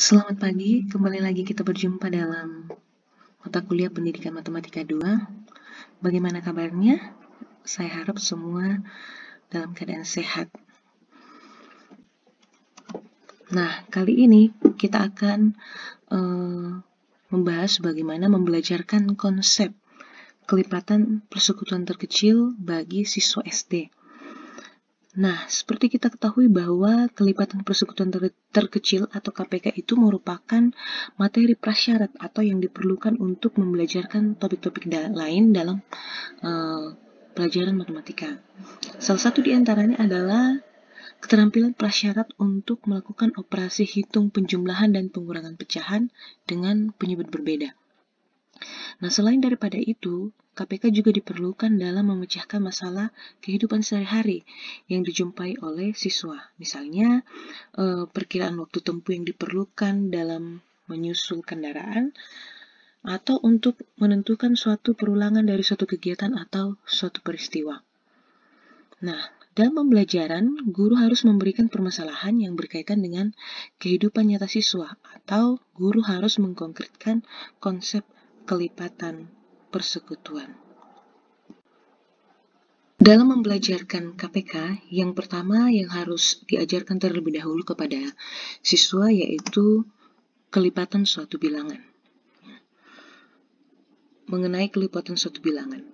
Selamat pagi, kembali lagi kita berjumpa dalam mata kuliah Pendidikan Matematika 2. Bagaimana kabarnya? Saya harap semua dalam keadaan sehat. Nah, kali ini kita akan membahas bagaimana membelajarkan konsep kelipatan persekutuan terkecil bagi siswa SD. Nah, seperti kita ketahui bahwa kelipatan persekutuan terkecil atau KPK itu merupakan materi prasyarat atau yang diperlukan untuk membelajarkan topik-topik lain dalam pelajaran matematika. Salah satu di antaranya adalah keterampilan prasyarat untuk melakukan operasi hitung penjumlahan dan pengurangan pecahan dengan penyebut berbeda. Nah, selain daripada itu, KPK juga diperlukan dalam memecahkan masalah kehidupan sehari-hari yang dijumpai oleh siswa. Misalnya, perkiraan waktu tempuh yang diperlukan dalam menyusul kendaraan, atau untuk menentukan suatu perulangan dari suatu kegiatan atau suatu peristiwa. Nah, dalam pembelajaran, guru harus memberikan permasalahan yang berkaitan dengan kehidupan nyata siswa, atau guru harus mengkonkretkan konsep kelipatan persekutuan. Dalam membelajarkan KPK, yang pertama yang harus diajarkan terlebih dahulu kepada siswa yaitu kelipatan suatu bilangan. Mengenai kelipatan suatu bilangan.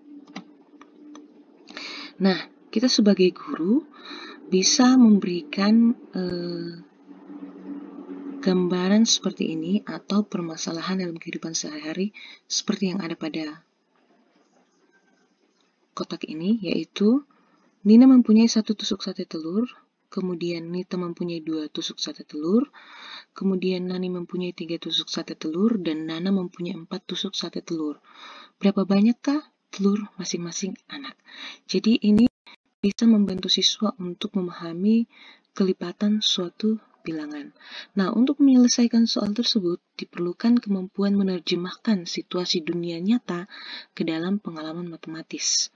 Nah, kita sebagai guru bisa memberikan gambaran seperti ini atau permasalahan dalam kehidupan sehari-hari seperti yang ada pada kotak ini, yaitu Nina mempunyai 1 tusuk sate telur, kemudian Nita mempunyai 2 tusuk sate telur, kemudian Nani mempunyai 3 tusuk sate telur, dan Nana mempunyai 4 tusuk sate telur. Berapa banyakkah telur masing-masing anak? Jadi ini bisa membantu siswa untuk memahami kelipatan suatu bilangan. Nah, untuk menyelesaikan soal tersebut, diperlukan kemampuan menerjemahkan situasi dunia nyata ke dalam pengalaman matematis.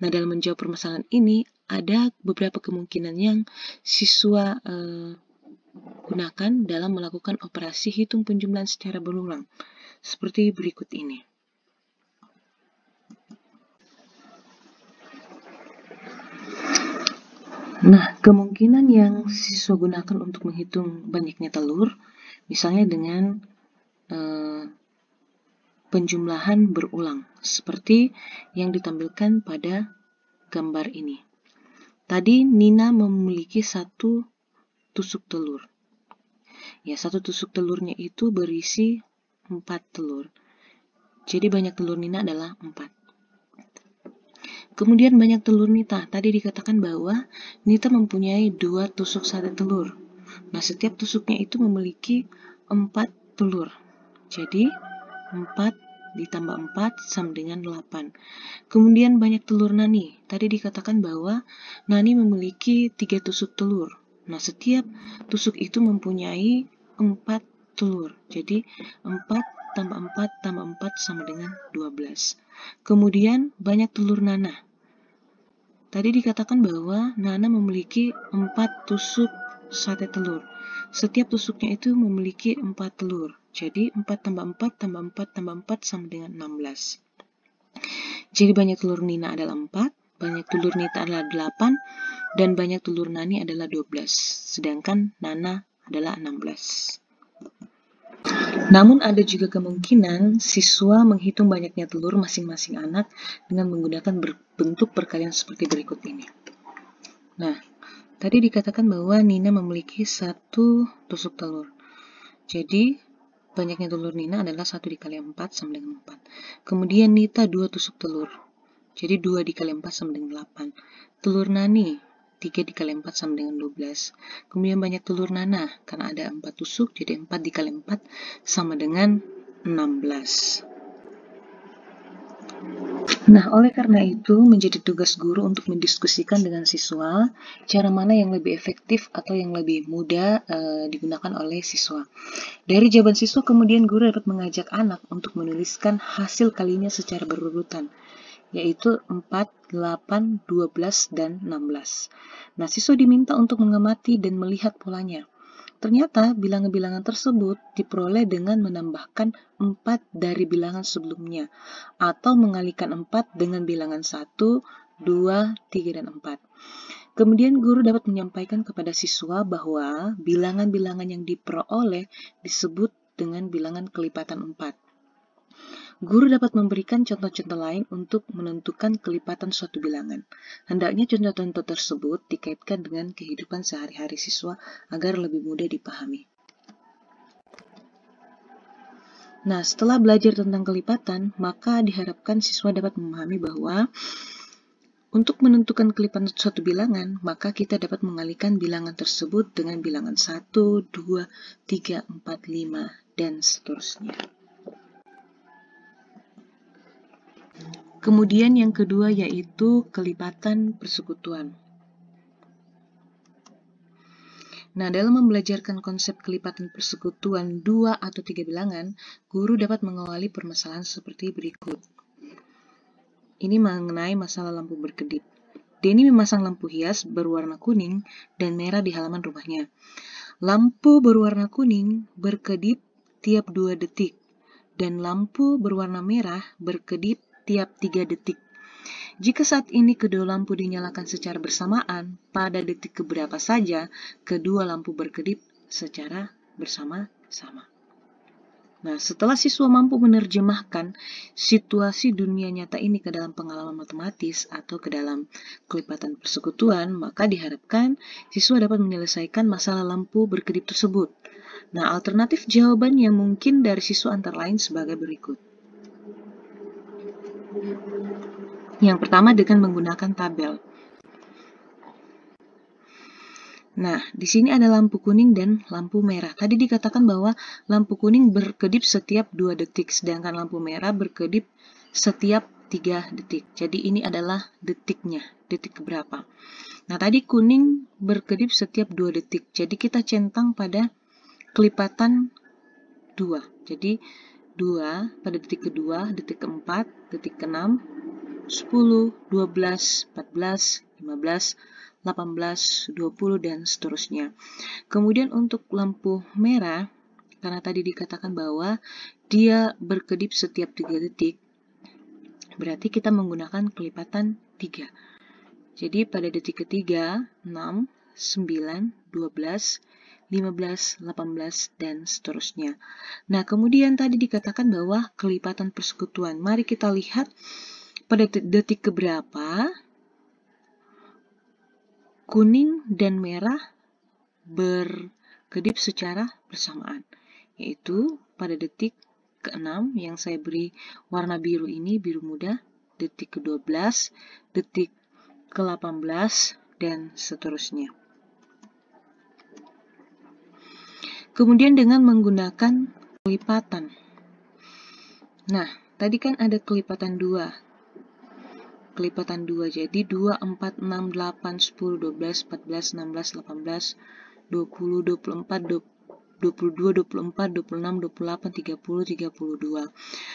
Nah, dalam menjawab permasalahan ini, ada beberapa kemungkinan yang siswa gunakan dalam melakukan operasi hitung penjumlahan secara berulang, seperti berikut ini. Nah, kemungkinan yang siswa gunakan untuk menghitung banyaknya telur, misalnya dengan penjumlahan berulang, seperti yang ditampilkan pada gambar ini. Tadi Nina memiliki 1 tusuk telur. Ya, 1 tusuk telurnya itu berisi 4 telur. Jadi banyak telur Nina adalah 4. Kemudian banyak telur Nita. Tadi dikatakan bahwa Nita mempunyai 2 tusuk sate telur. Nah, setiap tusuknya itu memiliki 4 telur. Jadi 4 ditambah 4 sama dengan 8. Kemudian banyak telur Nani. Tadi dikatakan bahwa Nani memiliki 3 tusuk telur. Nah, setiap tusuk itu mempunyai 4 telur. Jadi 4 tambah 4 tambah 4 sama dengan 12. Kemudian banyak telur Nana. Tadi dikatakan bahwa Nana memiliki 4 tusuk sate telur. Setiap tusuknya itu memiliki 4 telur. Jadi 4 tambah 4 tambah 4 tambah 4 sama dengan 16. Jadi banyak telur Nina adalah 4, banyak telur Nita adalah 8, dan banyak telur Nani adalah 12. Sedangkan Nana adalah 16. Namun ada juga kemungkinan siswa menghitung banyaknya telur masing-masing anak dengan menggunakan bentuk perkalian seperti berikut ini. Nah, tadi dikatakan bahwa Nina memiliki 1 tusuk telur. Jadi, banyaknya telur Nina adalah 1 dikali 4 sama dengan 4. Kemudian Nita 2 tusuk telur. Jadi 2 dikali 4 sama dengan 8. Telur Nani 3 dikali 4 sama dengan 12. Kemudian banyak telur Nana, karena ada 4 tusuk, jadi 4 dikali 4 sama dengan 16. Nah, oleh karena itu, menjadi tugas guru untuk mendiskusikan dengan siswa cara mana yang lebih efektif atau yang lebih mudah digunakan oleh siswa. Dari jawaban siswa, kemudian guru dapat mengajak anak untuk menuliskan hasil kalinya secara berurutan, yaitu 4, 8, 12, dan 16. Nah, siswa diminta untuk mengamati dan melihat polanya. Ternyata bilangan-bilangan tersebut diperoleh dengan menambahkan 4 dari bilangan sebelumnya, atau mengalihkan 4 dengan bilangan 1, 2, 3, dan 4. Kemudian guru dapat menyampaikan kepada siswa bahwa bilangan-bilangan yang diperoleh disebut dengan bilangan kelipatan 4. Guru dapat memberikan contoh-contoh lain untuk menentukan kelipatan suatu bilangan. Hendaknya contoh-contoh tersebut dikaitkan dengan kehidupan sehari-hari siswa agar lebih mudah dipahami. Nah, setelah belajar tentang kelipatan, maka diharapkan siswa dapat memahami bahwa untuk menentukan kelipatan suatu bilangan, maka kita dapat mengalihkan bilangan tersebut dengan bilangan 1, 2, 3, 4, 5, dan seterusnya. Kemudian yang kedua yaitu kelipatan persekutuan. Nah, dalam membelajarkan konsep kelipatan persekutuan 2 atau 3 bilangan, guru dapat mengawali permasalahan seperti berikut. Ini mengenai masalah lampu berkedip. Denny memasang lampu hias berwarna kuning dan merah di halaman rumahnya. Lampu berwarna kuning berkedip tiap 2 detik, dan lampu berwarna merah berkedip tiap 3 detik. Jika saat ini kedua lampu dinyalakan secara bersamaan, pada detik keberapa saja kedua lampu berkedip secara bersama-sama. Nah, setelah siswa mampu menerjemahkan situasi dunia nyata ini ke dalam pengalaman matematis atau ke dalam kelipatan persekutuan, maka diharapkan siswa dapat menyelesaikan masalah lampu berkedip tersebut. Nah, alternatif jawaban yang mungkin dari siswa antara lain sebagai berikut. Yang pertama dengan menggunakan tabel. Nah, di sini ada lampu kuning dan lampu merah. Tadi dikatakan bahwa lampu kuning berkedip setiap 2 detik, sedangkan lampu merah berkedip setiap 3 detik. Jadi ini adalah detiknya, detik keberapa. Nah, tadi kuning berkedip setiap 2 detik. Jadi kita centang pada kelipatan 2. Jadi 2 pada detik kedua, detik keempat, detik keenam, 10, 12, 14, 15, 18, 20, dan seterusnya. Kemudian untuk lampu merah, karena tadi dikatakan bahwa dia berkedip setiap 3 detik, berarti kita menggunakan kelipatan 3. Jadi pada detik ketiga, 6, 9, 12, 15, 18, dan seterusnya. Nah, kemudian tadi dikatakan bahwa kelipatan persekutuan. Mari kita lihat pada detik keberapa kuning dan merah berkedip secara bersamaan, yaitu pada detik ke-6 yang saya beri warna biru ini, biru muda, detik ke-12, detik ke-18, dan seterusnya. Kemudian dengan menggunakan kelipatan. Nah, tadi kan ada kelipatan 2. Kelipatan 2, jadi 2, 4, 6, 8, 10, 12, 14, 16, 18, 20, 24, 22, 24, 26, 28, 30, 32.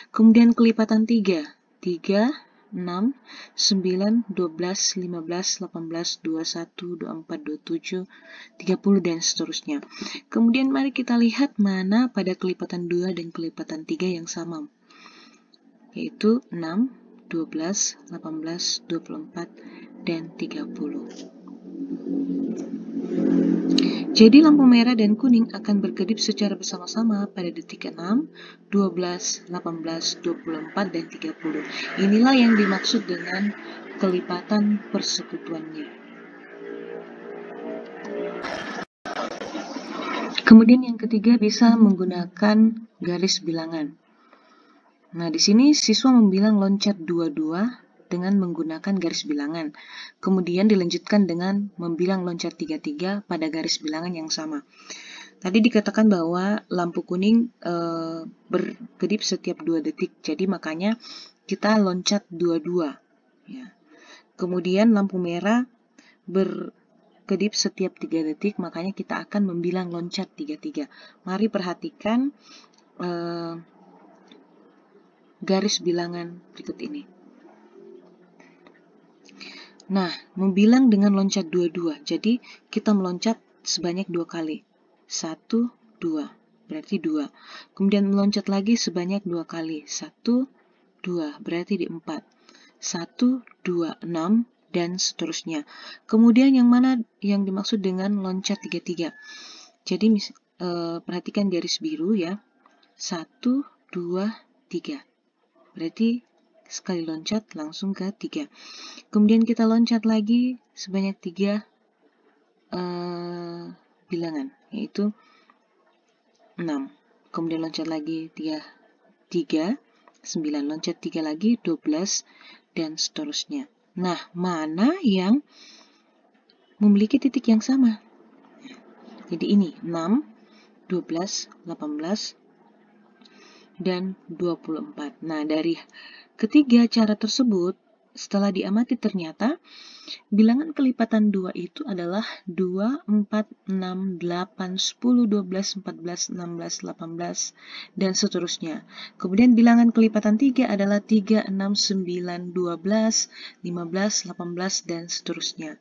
Kemudian kelipatan 3, 3, 6, 9, 12, 15, 18, 21, 24, 27, 30, dan seterusnya. Kemudian mari kita lihat mana pada kelipatan 2 dan kelipatan 3 yang sama, yaitu 6, 12, 18, 24, dan 30. Jadi lampu merah dan kuning akan berkedip secara bersama-sama pada detik 6, 12, 18, 24, dan 30. Inilah yang dimaksud dengan kelipatan persekutuannya. Kemudian yang ketiga bisa menggunakan garis bilangan. Nah, di sini siswa membilang loncat 22 dengan menggunakan garis bilangan. Kemudian dilanjutkan dengan membilang loncat 33 pada garis bilangan yang sama. Tadi dikatakan bahwa lampu kuning berkedip setiap 2 detik. Jadi makanya kita loncat 22. Ya. Kemudian lampu merah berkedip setiap 3 detik, makanya kita akan membilang loncat 33. Mari perhatikan garis bilangan berikut ini. Nah, membilang dengan loncat 22, jadi kita meloncat sebanyak 2 kali. 1, 2, berarti 2. Kemudian meloncat lagi sebanyak 2 kali. 1, 2, berarti di 4. 1, 2, 6, dan seterusnya. Kemudian yang mana yang dimaksud dengan loncat 3-3? Jadi perhatikan garis biru ya. 1, 2, 3. Berarti sekali loncat langsung ke 3. Kemudian kita loncat lagi sebanyak 3 bilangan, yaitu 6. Kemudian loncat lagi 3, 9. Loncat 3 lagi 12, dan seterusnya. Nah, mana yang memiliki titik yang sama? Jadi ini 6, 12, 18, dan 24. Nah, dari ketiga cara tersebut, setelah diamati ternyata bilangan kelipatan 2 itu adalah 2, 4, 6, 8, 10, 12, 14, 16, 18, dan seterusnya. Kemudian bilangan kelipatan 3 adalah 3, 6, 9, 12, 15, 18, dan seterusnya.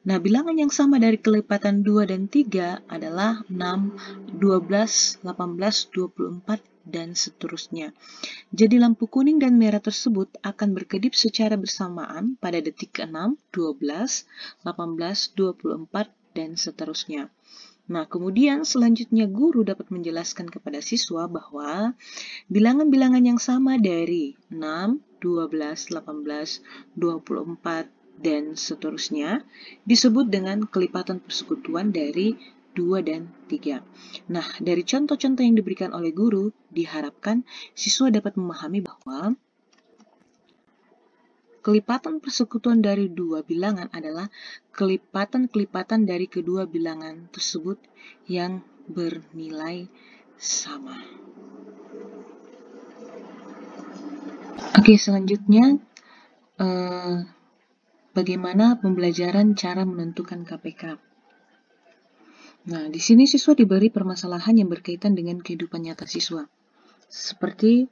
Nah, bilangan yang sama dari kelipatan 2 dan 3 adalah 6, 12, 18, 24, dan seterusnya. Jadi lampu kuning dan merah tersebut akan berkedip secara bersamaan pada detik ke-6, 12, 18, 24, dan seterusnya. Nah, kemudian selanjutnya guru dapat menjelaskan kepada siswa bahwa bilangan-bilangan yang sama dari 6, 12, 18, 24, dan seterusnya disebut dengan kelipatan persekutuan dari 2 dan 3. Nah, dari contoh-contoh yang diberikan oleh guru, diharapkan siswa dapat memahami bahwa kelipatan persekutuan dari dua bilangan adalah kelipatan-kelipatan dari kedua bilangan tersebut yang bernilai sama. Oke, selanjutnya bagaimana pembelajaran cara menentukan KPK. Nah, di sini siswa diberi permasalahan yang berkaitan dengan kehidupan nyata siswa. Seperti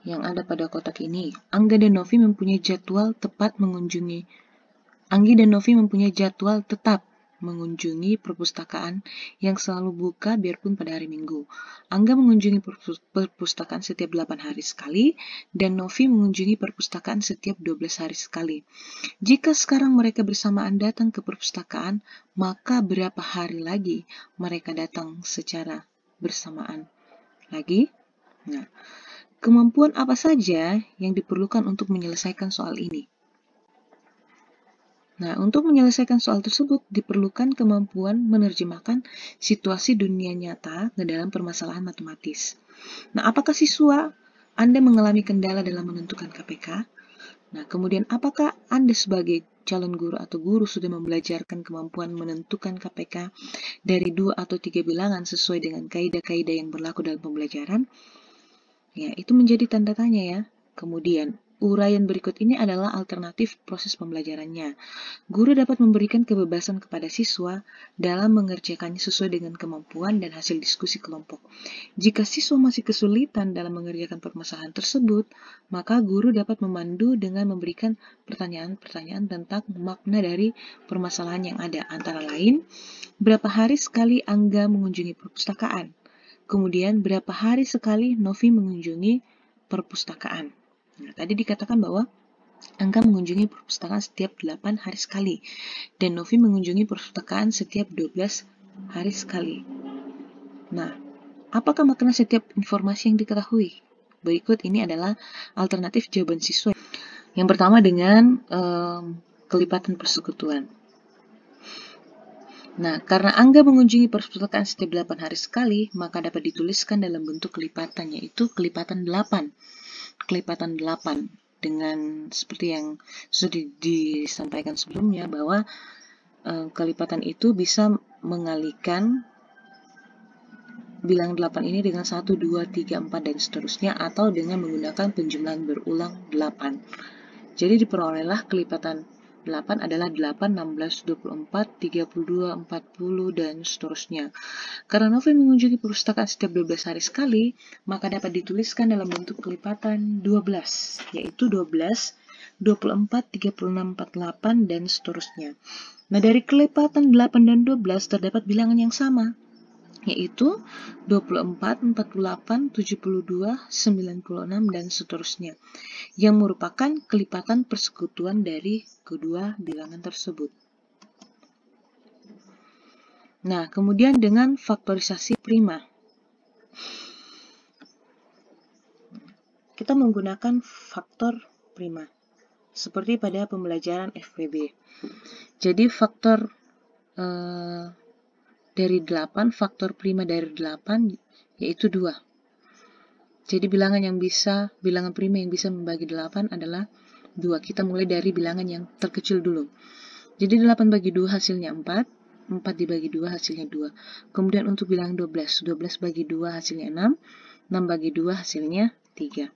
yang ada pada kotak ini, Anggi dan Novi mempunyai jadwal tetap mengunjungi perpustakaan yang selalu buka biarpun pada hari Minggu. Angga mengunjungi perpustakaan setiap 8 hari sekali, dan Novi mengunjungi perpustakaan setiap 12 hari sekali. Jika sekarang mereka bersamaan datang ke perpustakaan, maka berapa hari lagi mereka datang secara bersamaan lagi? Nah, kemampuan apa saja yang diperlukan untuk menyelesaikan soal ini? Nah, untuk menyelesaikan soal tersebut diperlukan kemampuan menerjemahkan situasi dunia nyata ke dalam permasalahan matematis. Nah, apakah siswa Anda mengalami kendala dalam menentukan KPK? Nah, kemudian apakah Anda sebagai calon guru atau guru sudah membelajarkan kemampuan menentukan KPK dari 2 atau 3 bilangan sesuai dengan kaidah-kaidah yang berlaku dalam pembelajaran? Ya, itu menjadi tanda tanya ya. Kemudian, uraian berikut ini adalah alternatif proses pembelajarannya. Guru dapat memberikan kebebasan kepada siswa dalam mengerjakannya sesuai dengan kemampuan dan hasil diskusi kelompok. Jika siswa masih kesulitan dalam mengerjakan permasalahan tersebut, maka guru dapat memandu dengan memberikan pertanyaan-pertanyaan tentang makna dari permasalahan yang ada. Antara lain, berapa hari sekali Angga mengunjungi perpustakaan? Kemudian, berapa hari sekali Novi mengunjungi perpustakaan? Nah, tadi dikatakan bahwa Angga mengunjungi perpustakaan setiap 8 hari sekali, dan Novi mengunjungi perpustakaan setiap 12 hari sekali. Nah, apakah makna setiap informasi yang diketahui? Berikut ini adalah alternatif jawaban siswa. Yang pertama dengan kelipatan persekutuan. Nah, karena Angga mengunjungi perpustakaan setiap 8 hari sekali, maka dapat dituliskan dalam bentuk kelipatan, yaitu kelipatan 8. Kelipatan 8 dengan seperti yang sudah disampaikan sebelumnya bahwa kelipatan itu bisa mengalikan bilangan 8 ini dengan 1, 2, 3, 4, dan seterusnya, atau dengan menggunakan penjumlahan berulang 8. Jadi diperolehlah kelipatan 8 adalah 8, 16, 24, 32, 40, dan seterusnya. Karena Novi mengunjungi perpustakaan setiap 12 hari sekali, maka dapat dituliskan dalam bentuk kelipatan 12, yaitu 12, 24, 36, 48, dan seterusnya. Nah, dari kelipatan 8 dan 12 terdapat bilangan yang sama, yaitu 24, 48, 72, 96, dan seterusnya, yang merupakan kelipatan persekutuan dari kedua bilangan tersebut. Nah, kemudian dengan faktorisasi prima, kita menggunakan faktor prima, seperti pada pembelajaran FPB. Jadi faktor dari 8, faktor prima dari 8 yaitu 2. Jadi bilangan prima yang bisa membagi 8 adalah 2. Kita mulai dari bilangan yang terkecil dulu. Jadi 8 bagi 2 hasilnya 4, 4 dibagi 2 hasilnya 2. Kemudian untuk bilangan 12, 12 bagi 2 hasilnya 6, 6 bagi 2 hasilnya 3.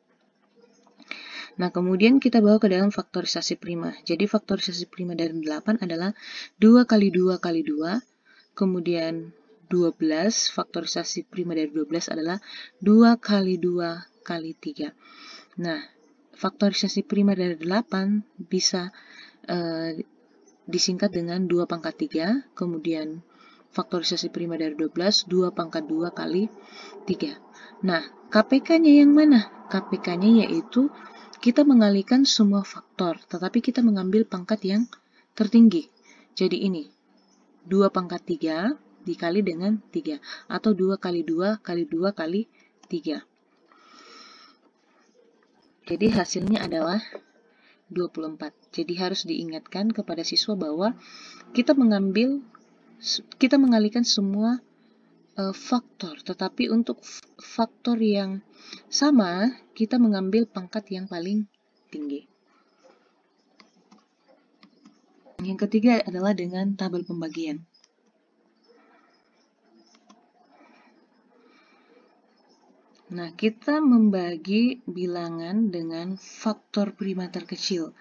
Nah, kemudian kita bawa ke dalam faktorisasi prima. Jadi faktorisasi prima dari 8 adalah 2 kali 2 kali 2, kemudian 12, faktorisasi prima dari 12 adalah 2 kali 2 kali 3. Nah, faktorisasi prima dari 8 bisa disingkat dengan 2 pangkat 3, kemudian faktorisasi prima dari 12, 2 pangkat 2 kali 3. Nah, KPK-nya yang mana? KPK-nya yaitu kita mengalihkan semua faktor, tetapi kita mengambil pangkat yang tertinggi. Jadi ini, 2 pangkat 3 dikali dengan 3, atau 2 kali 2 kali 2 kali 3. Jadi hasilnya adalah 24. Jadi harus diingatkan kepada siswa bahwa kita mengalihkan semua faktor, tetapi untuk faktor yang sama, kita mengambil pangkat yang paling tinggi. Yang ketiga adalah dengan tabel pembagian. Nah, kita membagi bilangan dengan faktor prima terkecil.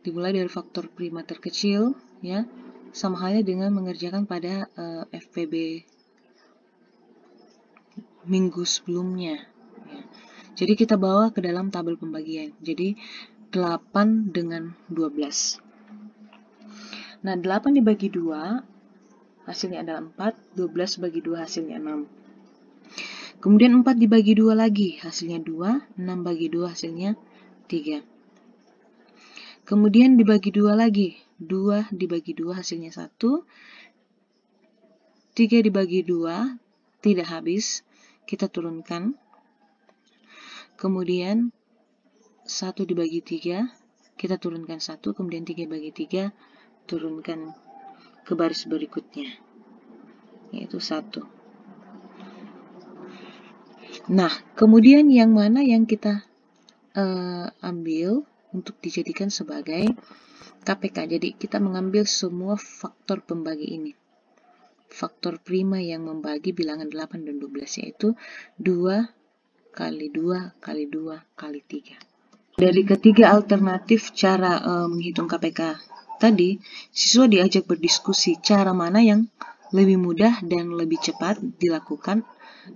Dimulai dari faktor prima terkecil, ya, sama halnya dengan mengerjakan pada FPB minggu sebelumnya. Ya. Jadi kita bawa ke dalam tabel pembagian. Jadi 8 dengan 12. Nah, 8 dibagi 2, hasilnya adalah 4. 12 bagi 2 hasilnya 6. Kemudian 4 dibagi 2 lagi, hasilnya 2. 6 bagi 2 hasilnya 3. Kemudian dibagi 2 lagi, 2 dibagi 2 hasilnya 1. 3 dibagi 2, tidak habis, kita turunkan. Kemudian 1 dibagi 3, kita turunkan 1. Kemudian 3 bagi 3, turunkan ke baris berikutnya, yaitu 1. Nah, kemudian yang mana yang kita ambil untuk dijadikan sebagai KPK. Jadi kita mengambil semua faktor pembagi ini. Faktor prima yang membagi bilangan 8 dan 12, yaitu 2 kali 2 kali 2 kali 3. Dari ketiga alternatif cara menghitung KPK tadi, siswa diajak berdiskusi cara mana yang lebih mudah dan lebih cepat dilakukan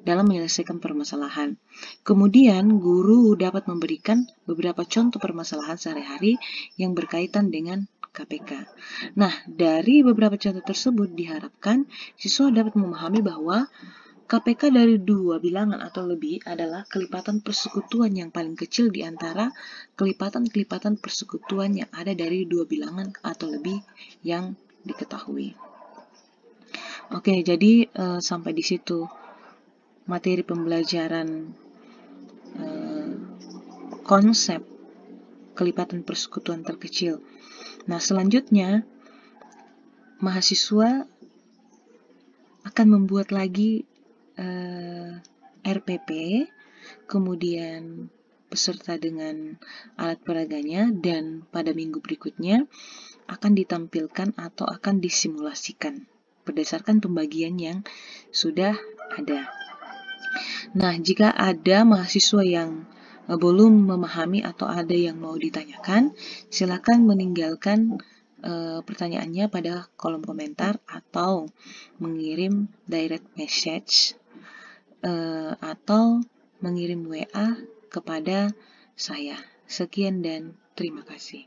dalam menyelesaikan permasalahan. Kemudian, guru dapat memberikan beberapa contoh permasalahan sehari-hari yang berkaitan dengan KPK. Nah, dari beberapa contoh tersebut diharapkan siswa dapat memahami bahwa KPK dari 2 bilangan atau lebih adalah kelipatan persekutuan yang paling kecil di antara kelipatan-kelipatan persekutuan yang ada dari 2 bilangan atau lebih yang diketahui. Oke, jadi sampai di situ materi pembelajaran konsep kelipatan persekutuan terkecil. Nah, selanjutnya mahasiswa akan membuat lagi RPP, kemudian beserta dengan alat peraganya, dan pada minggu berikutnya akan ditampilkan atau akan disimulasikan berdasarkan pembagian yang sudah ada. Nah, jika ada mahasiswa yang belum memahami atau ada yang mau ditanyakan, silakan meninggalkan pertanyaannya pada kolom komentar atau mengirim direct message atau mengirim WA kepada saya. Sekian dan terima kasih.